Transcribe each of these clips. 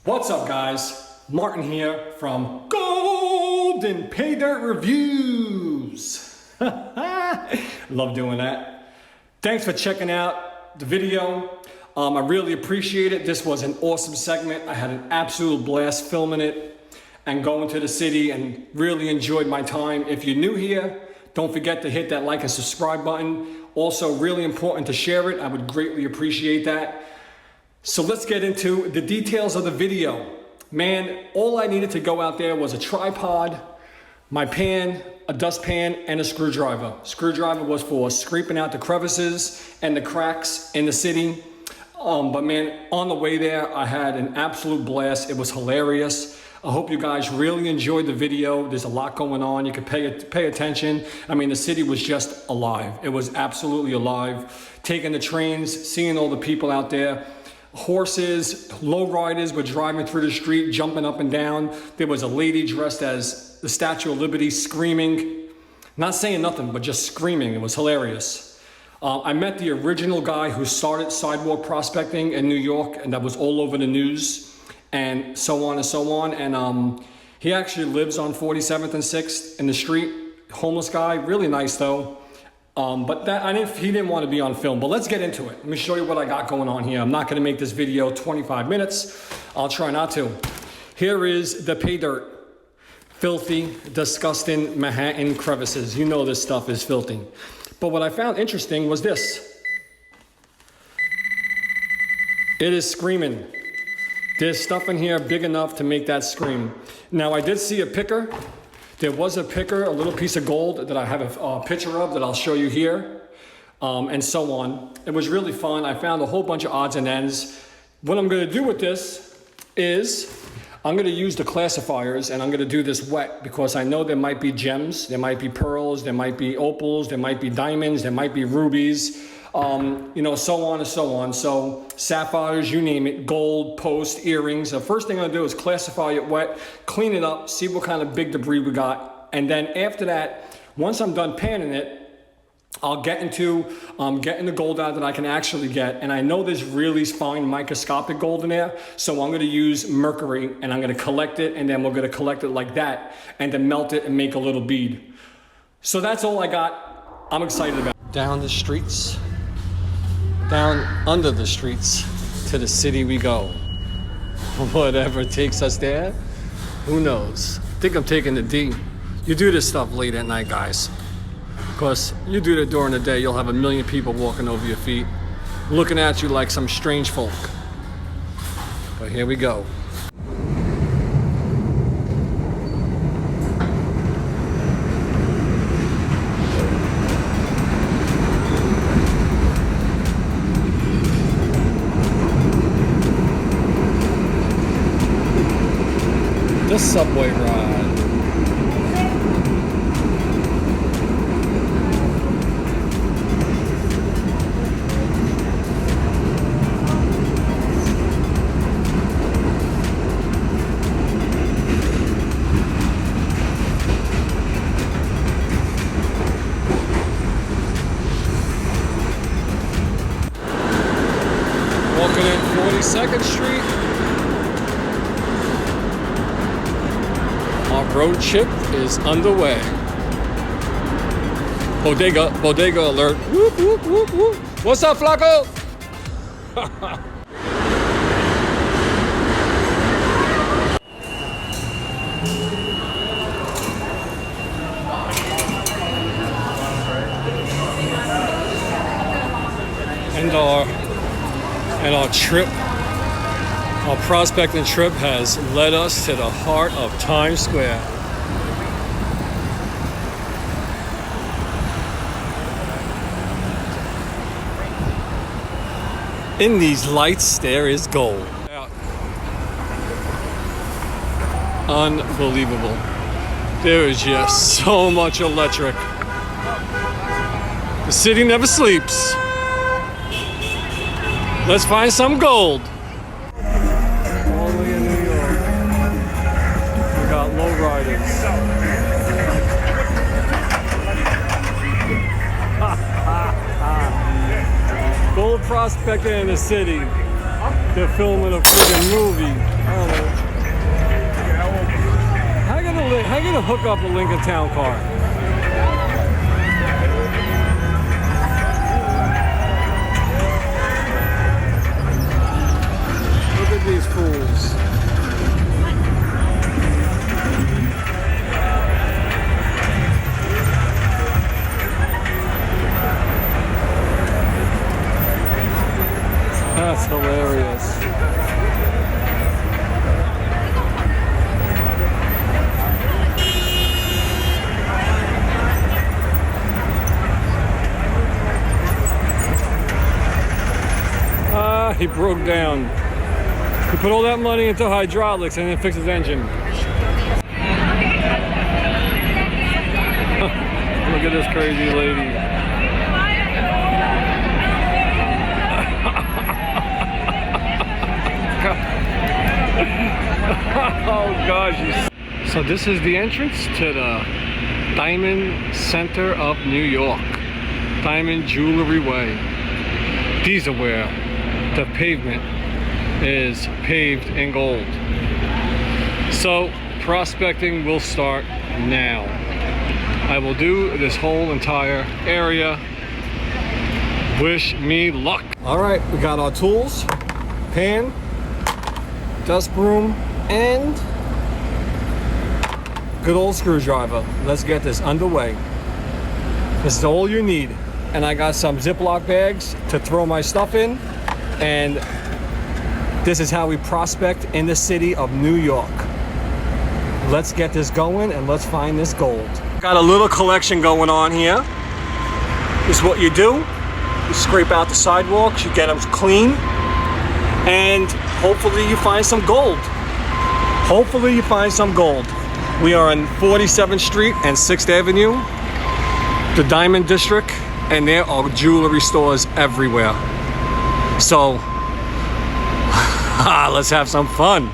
What's up, guys? Martin here from Golden Paydirt Reviews. Love doing that. Thanks for checking out the video. I really appreciate it. This was an awesome segment. I had an absolute blast filming it and going to the city and really enjoyed my time. If you're new here, don't forget to hit that like and subscribe button. Also, really important to share it. I would greatly appreciate that. So let's get into the details of the video. Man, all I needed to go out there was a tripod, my pan, a dustpan, and a screwdriver. Screwdriver was for scraping out the crevices and the cracks in the city. But man, on the way there, I had an absolute blast. It was hilarious. I hope you guys really enjoyed the video. There's a lot going on. You can pay attention. I mean, the city was just alive. It was absolutely alive. Taking the trains, seeing all the people out there. Horses, lowriders were driving through the street, jumping up and down. There was a lady dressed as the Statue of Liberty screaming. Not saying nothing, but just screaming. It was hilarious. I met the original guy who started sidewalk prospecting in New York, and that was all over the news, and so on and so on. And he actually lives on 47th and 6th in the street. Homeless guy, really nice though. But he didn't want to be on film, but let's get into it. Let me show you what I got going on here. I'm not going to make this video 25 minutes. I'll try not to. Here is the Paydirt. Filthy, disgusting Manhattan crevices. You know this stuff is filthy. But what I found interesting was this. It is screaming. There's stuff in here big enough to make that scream. Now, I did see a picker. There was a picker, a little piece of gold that I have a picture of that I'll show you here, and so on. It was really fun. I found a whole bunch of odds and ends. What I'm gonna do with this is I'm gonna use the classifiers, and I'm gonna do this wet because I know there might be gems, there might be pearls, there might be opals, there might be diamonds, there might be rubies, you know, so on and so on. So sapphires, you name it, gold, post, earrings. The first thing I'm gonna do is classify it wet, clean it up, see what kind of big debris we got. And then after that, once I'm done panning it, I'll get into getting the gold out that I can actually get. And I know there's really fine microscopic gold in there. So I'm gonna use Mercury and I'm gonna collect it, and then we're gonna collect it like that and then melt it and make a little bead. So that's all I got. I'm excited about it. Down the streets. Down under the streets to the city we go. Whatever takes us there, who knows? I think I'm taking the D. You do this stuff late at night, guys. Because you do it during the day, you'll have a million people walking over your feet, looking at you like some strange folk. But here we go. The subway ride. Walking in 42nd Street. Our road trip is underway. Bodega alert. Whoop, whoop, whoop, whoop. What's up, Flaco? And our trip, our prospecting trip has led us to the heart of Times Square. In these lights, there is gold. Unbelievable. There is just so much electric. The city never sleeps. Let's find some gold. All the way in New York, we got lowriders. Gold prospecting in the city. they're filming a freaking movie. I don't know. How you gonna hook up a Lincoln Town car? Look at these fools. That's hilarious. He broke down. He put all that money into hydraulics and then fixed his engine. Look at this crazy lady. Oh gosh. So this is the entrance to the Diamond Center of New York. Diamond Jewelry Way. These are where the pavement is paved in gold. So prospecting will start now. I will do this whole entire area. Wish me luck. All right, we got our tools, pan, dust broom, and good old screwdriver. Let's get this underway. This is all you need. And I got some Ziploc bags to throw my stuff in. And this is how we prospect in the city of New York. Let's get this going and let's find this gold. Got a little collection going on here. This is what you do. You scrape out the sidewalks, you get them clean, and hopefully you find some gold. Hopefully you find some gold. We are on 47th Street and 6th Avenue, the Diamond District, and there are jewelry stores everywhere. So, let's have some fun.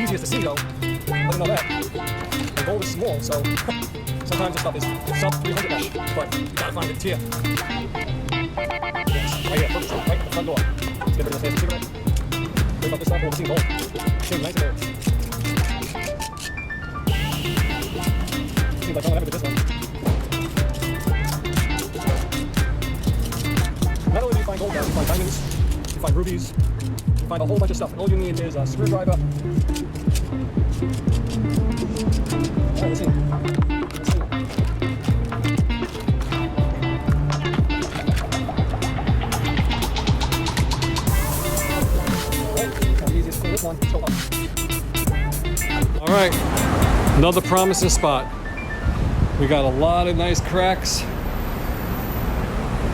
easiest to see though. Let you know that. The gold is small, so sometimes this stuff is sub 300 mesh, but you gotta find it here. Yes, right here, first, right at the front door. Let's get rid of this cigarette. Break up this stuff, we'll see gold. Seems nice in there. Seems like someone ever did this one. Not only do you find gold, you find diamonds, you find rubies, you find a whole bunch of stuff. And all you need is a screwdriver. Alright, let's see. Let's see. Alright, another promising spot. We got a lot of nice cracks.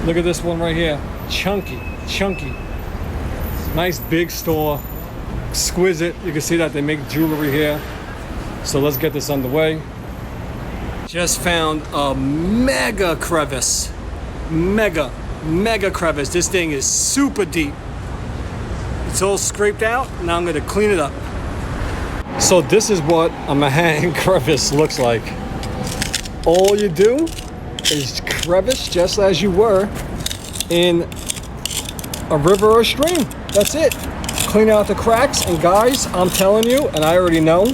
Look at this one right here. Chunky. Nice big store. Exquisite. You can see that they make jewelry here. So let's get this underway. Just found a mega crevice. Mega crevice. This thing is super deep. It's all scraped out. Now I'm gonna clean it up. So this is what a Mahan crevice looks like. All you do is crevice just as you were in a river or stream. That's it. Clean out the cracks, and guys, I'm telling you, and I already know,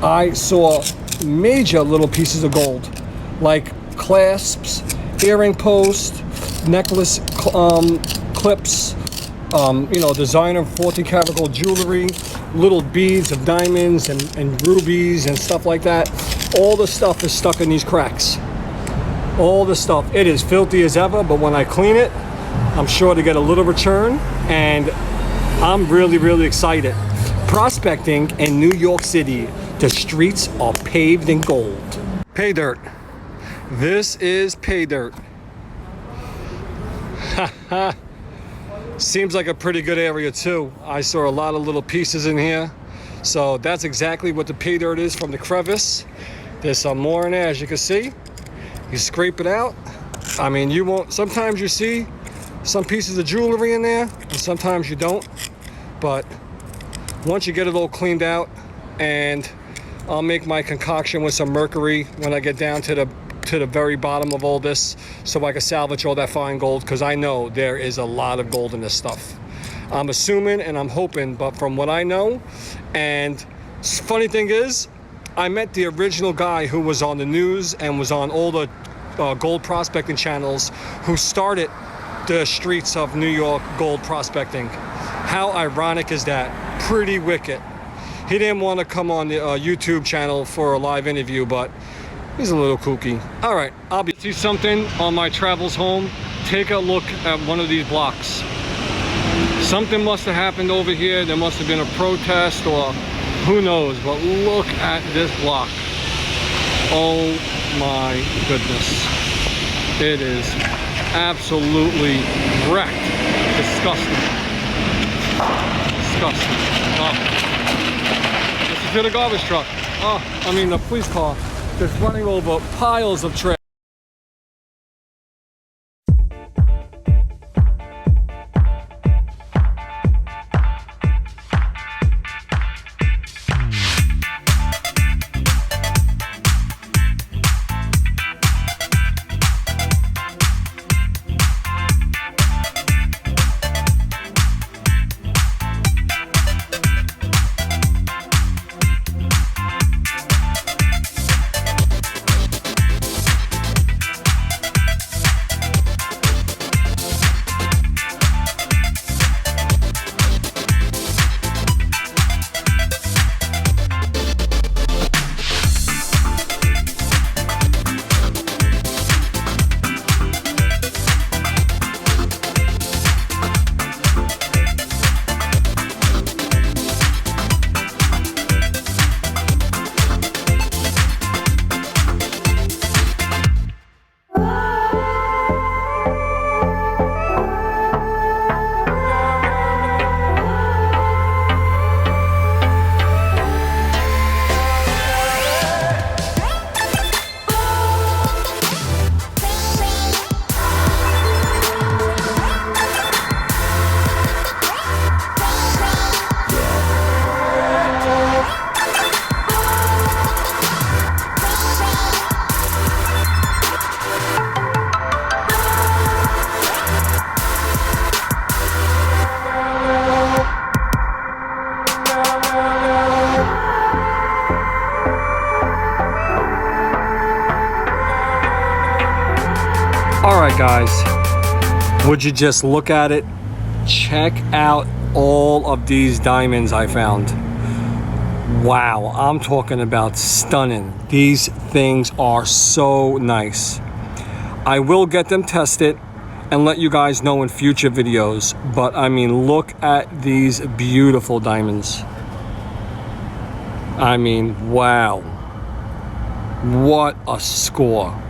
I saw major little pieces of gold, like clasps, earring posts, necklace clips, you know, designer 14 karat gold jewelry, little beads of diamonds and rubies and stuff like that. All the stuff is stuck in these cracks. All the stuff. It is filthy as ever, but when I clean it, I'm sure to get a little return, and I'm really excited. Prospecting in New York City, the streets are paved in gold. Paydirt. This is Paydirt. Seems like a pretty good area too. I saw a lot of little pieces in here. So that's exactly what the Paydirt is from the crevice. There's some more in there, as you can see. You scrape it out. I mean, you won't, sometimes you see some pieces of jewelry in there, and sometimes you don't. But once you get it all cleaned out, and I'll make my concoction with some mercury when I get down to the very bottom of all this, so I can salvage all that fine gold, because I know there is a lot of gold in this stuff. I'm assuming and I'm hoping, but from what I know, and funny thing is, I met the original guy who was on the news and was on all the gold prospecting channels, who started the streets of New York gold prospecting. How ironic is that? Pretty wicked. He didn't want to come on the YouTube channel for a live interview, but he's a little kooky. All right, I'll be see something on my travels home. Take a look at one of these blocks. Something must have happened over here. There must have been a protest or who knows, but look at this block. Oh my goodness. It is absolutely wrecked. Disgusting. Disgusting. Oh. This is to the garbage truck. Oh, I mean the police car just running over piles of trash. right, guys, would you just look at it? Check out all of these diamonds I found. Wow, I'm talking about stunning. These things are so nice. I will get them tested and let you guys know in future videos, but I mean, look at these beautiful diamonds. I mean, wow, what a score.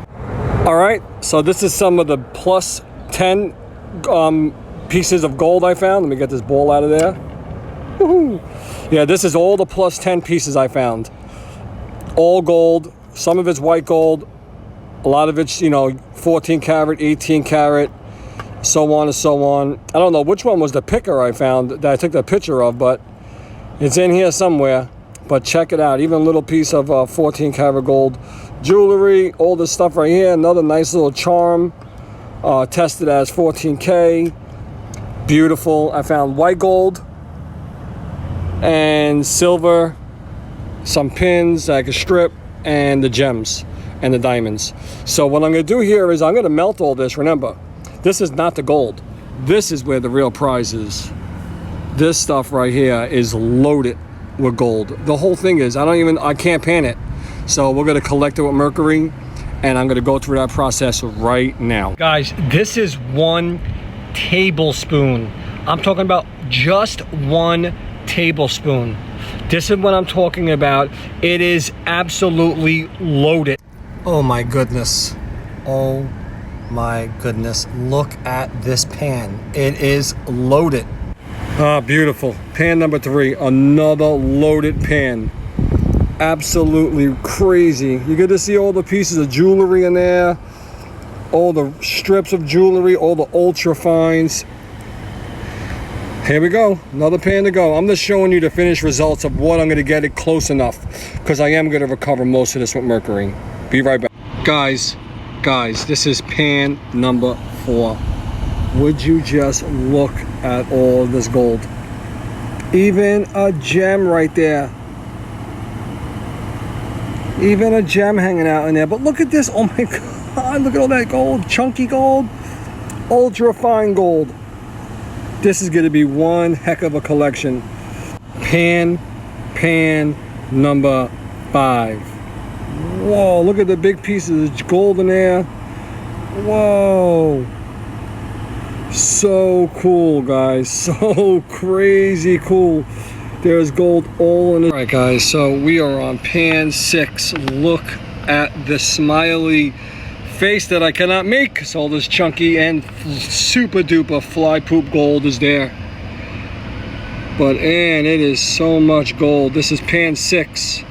All right, so this is some of the plus 10 pieces of gold I found. Let me get this ball out of there. Woohoo. Yeah, this is all the plus 10 pieces I found. All gold, some of it's white gold, a lot of it's, you know, 14 karat, 18 karat, so on and so on. I don't know which one was the picker I found that I took the picture of, but it's in here somewhere. But check it out, even a little piece of 14 karat gold jewelry, all this stuff right here. Another nice little charm, tested as 14K. Beautiful. I found white gold and silver, some pins that I could strip, and the gems and the diamonds. So what I'm going to do here is I'm going to melt all this. Remember, this is not the gold. This is where the real prize is. This stuff right here is loaded with gold. The whole thing is, I can't pan it. So we're going to collect it with Mercury, and I'm going to go through that process right now. Guys, this is 1 tablespoon. I'm talking about just 1 tablespoon. This is what I'm talking about. It is absolutely loaded. Oh my goodness. Oh my goodness. Look at this pan. It is loaded. Ah, beautiful. Pan number 3, another loaded pan. Absolutely crazy. You get to see all the pieces of jewelry in there, all the strips of jewelry, all the ultra fines. Here we go, another pan to go. I'm just showing you the finished results of what I'm going to get it close enough, because I am going to recover most of this with Mercury. Be right back. Guys, this is pan number 4. Would you just look at all this gold? Even a gem right there. Even a gem hanging out in there. But look at this. Oh my God. Look at all that gold. Chunky gold. Ultra fine gold. This is going to be one heck of a collection. Pan number 5. Whoa. Look at the big pieces of gold in there. Whoa. So cool, guys. So crazy cool. There's gold all in it. All right, guys, so we are on pan 6. Look at the smiley face that I cannot make. So all this chunky and super duper fly poop gold is there. But man, it is so much gold. This is pan 6.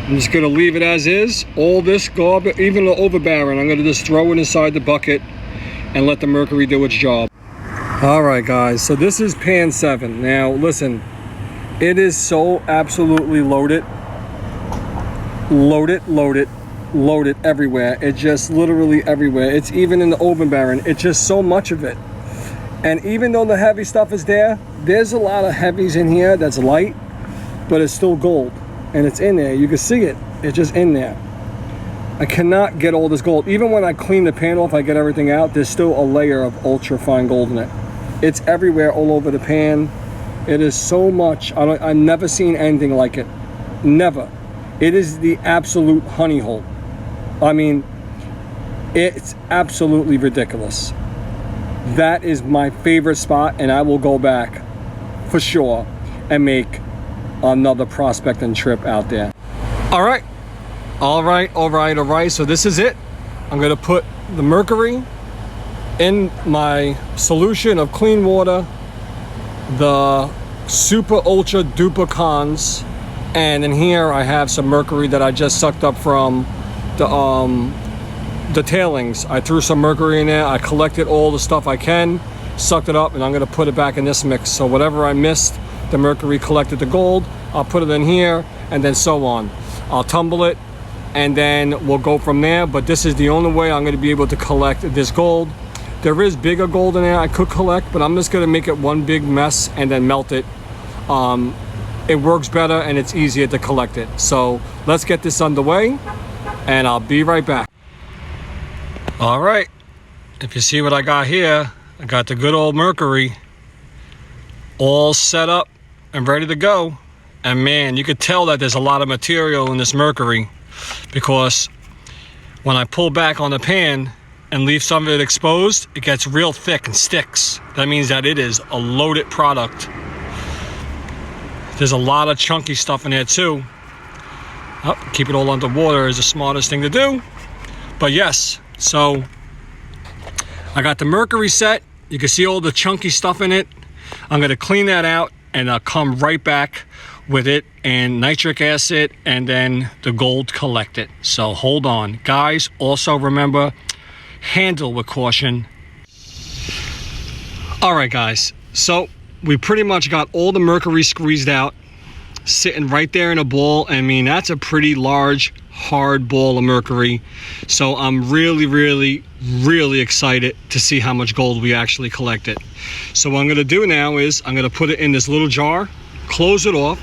I'm just gonna leave it as is. All this garbage, even the overbearing, I'm gonna just throw it inside the bucket and let the Mercury do its job. All right, guys, so this is pan 7. Now listen, it is so absolutely loaded everywhere. It's just literally everywhere. It's even in the oven baron. It's just so much of it. And even though the heavy stuff is there, there's a lot of heavies in here that's light, but it's still gold, and it's in there. You can see it. It's just in there. I cannot get all this gold. Even when I clean the pan off, I get everything out, there's still a layer of ultra fine gold in it. It's everywhere, all over the pan. It is so much. I've never seen anything like it. Never. It is the absolute honey hole. I mean, it's absolutely ridiculous. That is my favorite spot, and I will go back for sure and make another prospecting trip out there. All right. So this is it. I'm gonna put the Mercury in my solution of clean water, the super ultra duper cons, and in here I have some Mercury that I just sucked up from the tailings. I threw some Mercury in there. I collected all the stuff I can, sucked it up, and I'm gonna put it back in this mix. So whatever I missed, the Mercury collected the gold, I'll put it in here, and then so on. I'll tumble it, and then we'll go from there. But this is the only way I'm going to be able to collect this gold. There is bigger gold in there I could collect, but I'm just going to make it one big mess and then melt it. It works better and it's easier to collect it. So let's get this underway, and I'll be right back. All right, if you see what I got here, I got the good old Mercury all set up and ready to go. And man, you could tell that there's a lot of material in this Mercury, because when I pull back on the pan and leave some of it exposed, it gets real thick and sticks. That means that it is a loaded product. There's a lot of chunky stuff in there too. Oh, keep it all underwater is the smartest thing to do. But yes, so I got the Mercury set. You can see all the chunky stuff in it. I'm gonna clean that out and I'll come right back with it and nitric acid and then the gold collected. So hold on. Guys, also remember, handle with caution. All right, guys. So we pretty much got all the Mercury squeezed out, sitting right there in a ball. I mean, that's a pretty large, hard ball of Mercury. So I'm really excited to see how much gold we actually collected. So what I'm gonna do now is I'm gonna put it in this little jar, close it off,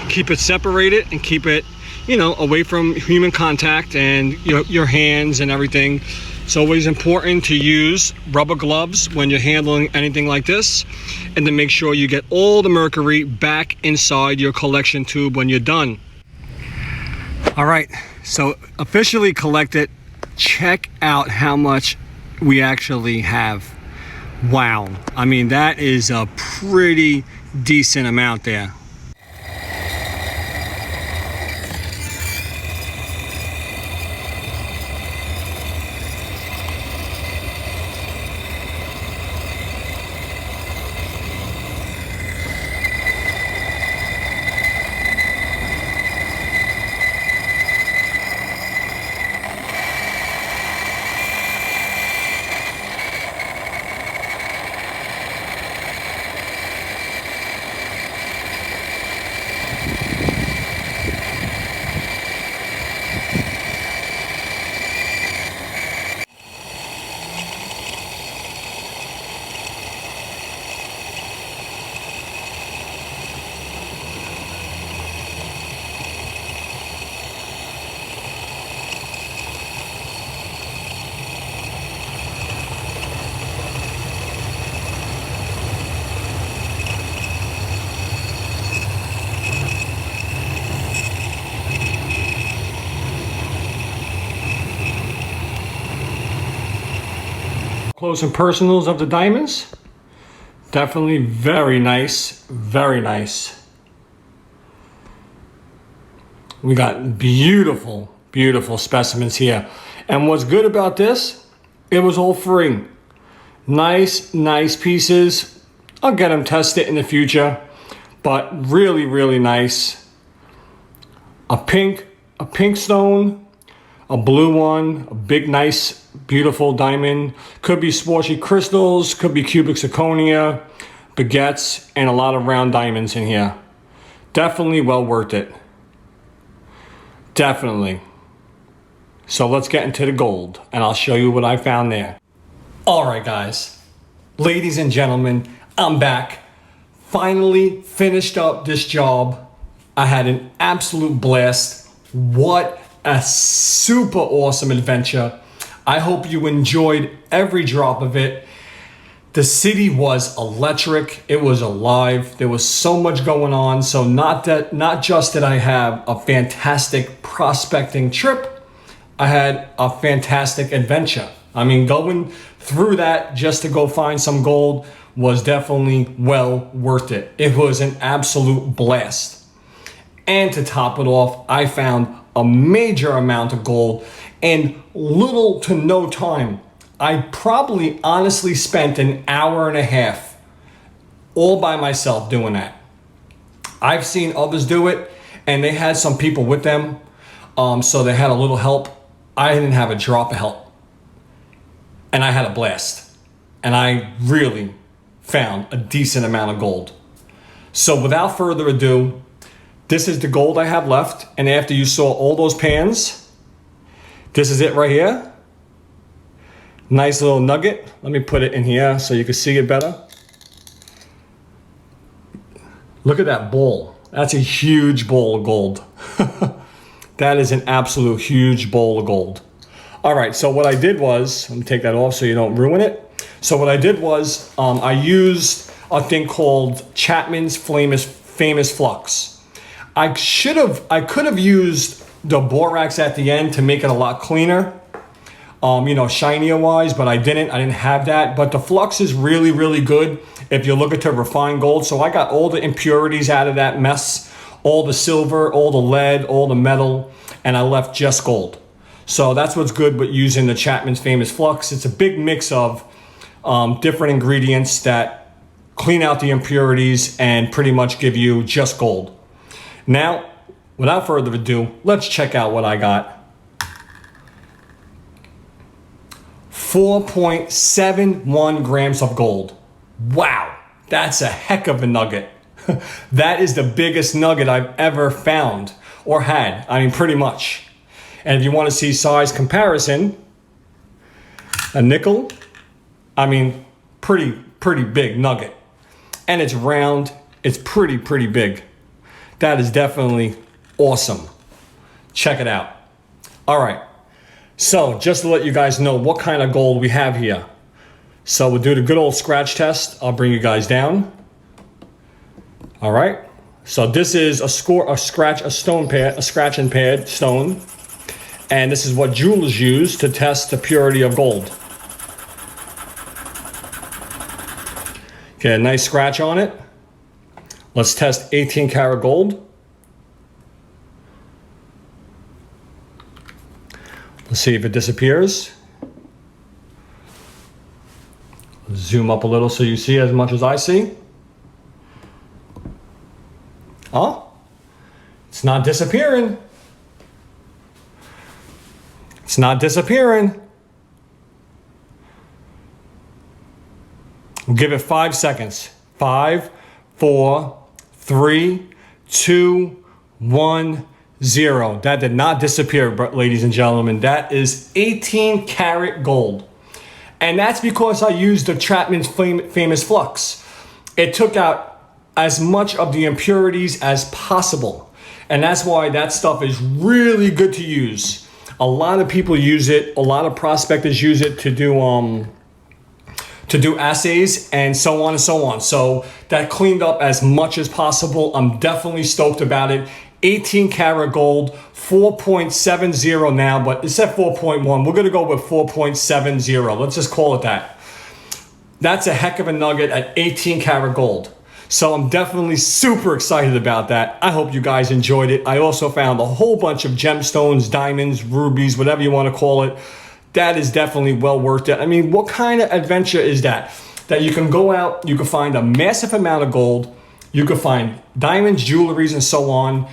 keep it separated and keep it, you know, away from human contact and your hands and everything. It's always important to use rubber gloves when you're handling anything like this, and to make sure you get all the Mercury back inside your collection tube when you're done. All right, so officially collected. Check out how much we actually have. Wow, I mean, that is a pretty decent amount there. Close and personals of the diamonds. Definitely very nice, very nice. We got beautiful, beautiful specimens here. And what's good about this, it was all free. Nice pieces. I'll get them tested in the future, but really nice. A pink stone, a blue one, a big, nice, beautiful diamond. Could be Swartzy crystals, could be cubic zirconia, baguettes, and a lot of round diamonds in here. Definitely well worth it. Definitely. So let's get into the gold, and I'll show you what I found there. All right, guys. Ladies and gentlemen, I'm back. Finally finished up this job. I had an absolute blast. What a super awesome adventure. I hope you enjoyed every drop of it. The city was electric. It was alive. There was so much going on. So not just that I have a fantastic prospecting trip, I had a fantastic adventure. I mean, going through that just to go find some gold was definitely well worth it. It was an absolute blast. And to top it off, I found a major amount of gold in little to no time. I probably honestly spent an hour and a half all by myself doing that. I've seen others do it and they had some people with them, so they had a little help. I didn't have a drop of help, and I had a blast, and I really found a decent amount of gold. So without further ado, this is the gold I have left. And after you saw all those pans, this is it right here. Nice little nugget. Let me put it in here so you can see it better. Look at that bowl. That's a huge bowl of gold. That is an absolute huge bowl of gold. All right, so what I did was, let me take that off so you don't ruin it. So what I did was, I used a thing called Chapman's Famous Flux. I could have used the borax at the end to make it a lot cleaner, you know, shinier wise, but I didn't have that. But the flux is really, really good if you're looking to refine gold. So I got all the impurities out of that mess, all the silver, all the lead, all the metal, and I left just gold. So that's what's good with using the Chapman's Famous Flux. It's a big mix of different ingredients that clean out the impurities and pretty much give you just gold. Now, without further ado, let's check out what I got. 4.71 grams of gold. Wow, that's a heck of a nugget. That is the biggest nugget I've ever found or had. I mean, pretty much. And if you want to see size comparison, a nickel, I mean, pretty big nugget. And it's round, it's pretty big. That is definitely awesome. Check it out. All right, so just to let you guys know what kind of gold we have here. So we'll do the good old scratch test. I'll bring you guys down. All right, so this is a scratch and pad stone. And this is what jewelers use to test the purity of gold. Okay, a nice scratch on it. Let's test 18 karat gold. Let's see if it disappears. Zoom up a little so you see as much as I see. Oh, it's not disappearing. It's not disappearing. We'll give it 5 seconds. 5, 4, 3, 2, 1, 0. That did not disappear, ladies and gentlemen. That is 18 karat gold. And that's because I used the Chapman's Famous Flux. It took out as much of the impurities as possible. And that's why that stuff is really good to use. A lot of people use it. A lot of prospectors use it to do assays and so on and so on. So that cleaned up as much as possible. I'm definitely stoked about it. 18 karat gold, 4.70 now, but it said 4.1. We're gonna go with 4.70. Let's just call it that. That's a heck of a nugget at 18 karat gold. So I'm definitely super excited about that. I hope you guys enjoyed it. I also found a whole bunch of gemstones, diamonds, rubies, whatever you want to call it. That is definitely well worth it. I mean, what kind of adventure is that? That you can go out, you can find a massive amount of gold, you can find diamonds, jewelries, and so on.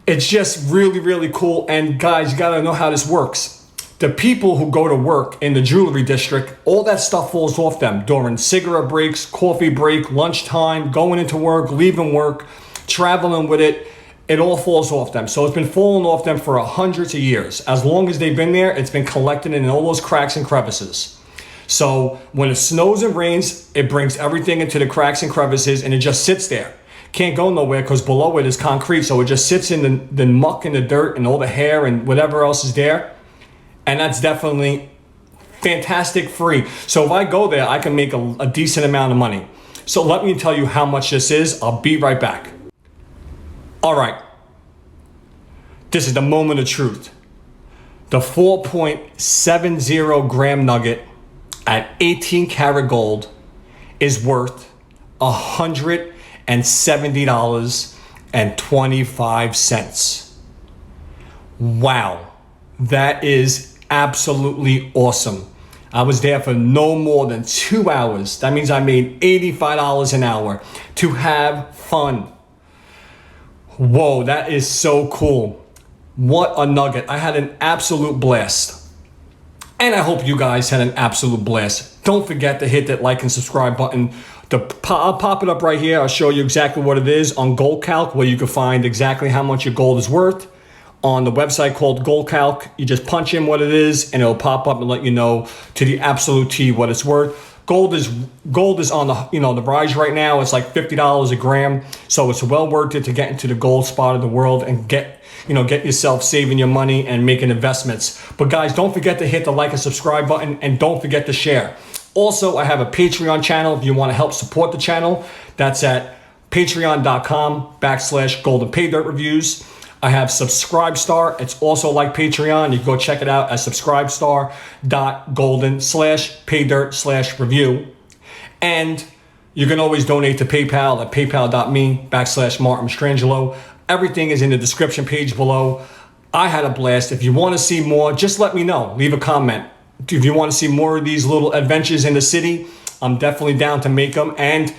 It's just really, really cool. And guys, you gotta know how this works. The people who go to work in the jewelry district, all that stuff falls off them during cigarette breaks, coffee break, lunchtime, going into work, leaving work, traveling with it. It all falls off them. So it's been falling off them for hundreds of years. As long as they've been there, it's been collected in all those cracks and crevices. So when it snows and rains, it brings everything into the cracks and crevices and it just sits there. Can't go nowhere because below it is concrete. So it just sits in the muck and the dirt and all the hair and whatever else is there. And that's definitely fantastic free. So if I go there, I can make a decent amount of money. So let me tell you how much this is. I'll be right back. All right. This is the moment of truth. The 4.70 gram nugget at 18 karat gold is worth $170.25. Wow. That is absolutely awesome. I was there for no more than 2 hours. That means I made $85 an hour to have fun. Whoa, that is so cool. What a nugget. I had an absolute blast. And I hope you guys had an absolute blast. Don't forget to hit that like and subscribe button. I'll pop it up right here. I'll show you exactly what it is on Gold Calc, where you can find exactly how much your gold is worth. On the website called Gold Calc, you just punch in what it is and it'll pop up and let you know to the absolute T what it's worth. Gold is on the the rise right now. It's like $50 a gram, so it's well worth it to get into the gold spot of the world and get yourself saving your money and making investments. But guys, don't forget to hit the like and subscribe button, and don't forget to share. Also, I have a Patreon channel if you want to help support the channel. That's at patreon.com/Golden Paydirt Reviews. I have Subscribestar. It's also like Patreon. You can go check it out at subscribestar.golden/paydirt/review. And you can always donate to PayPal at paypal.me/Martin Strangelo. Everything is in the description page below. I had a blast. If you want to see more, just let me know. Leave a comment. If you want to see more of these little adventures in the city, I'm definitely down to make them. And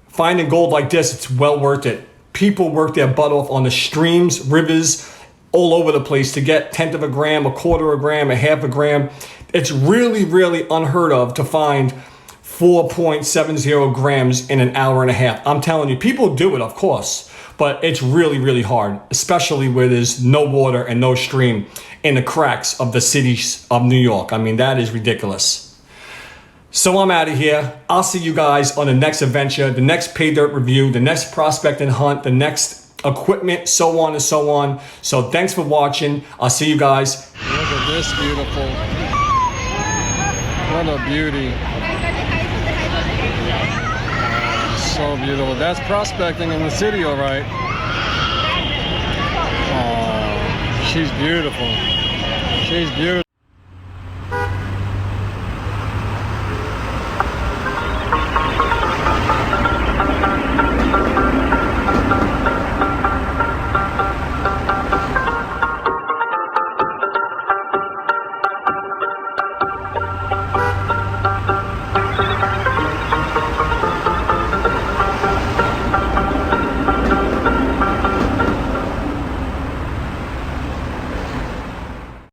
finding gold like this, it's well worth it. People work their butt off on the streams, rivers, all over the place to get 1/10 of a gram, 1/4 of a gram, 1/2 a gram. It's really, really unheard of to find 4.70 grams in an hour and a half. I'm telling you, people do it, of course, but it's really, really hard, especially where there's no water and no stream in the cracks of the cities of New York. I mean, that is ridiculous. So I'm out of here. I'll see you guys on the next adventure, the next Paydirt review, the next prospect and hunt, the next equipment, so on and so on. So thanks for watching. I'll see you guys. Look at this beautiful. What a beauty. So beautiful. That's prospecting in the city, all right. Oh, she's beautiful. She's beautiful.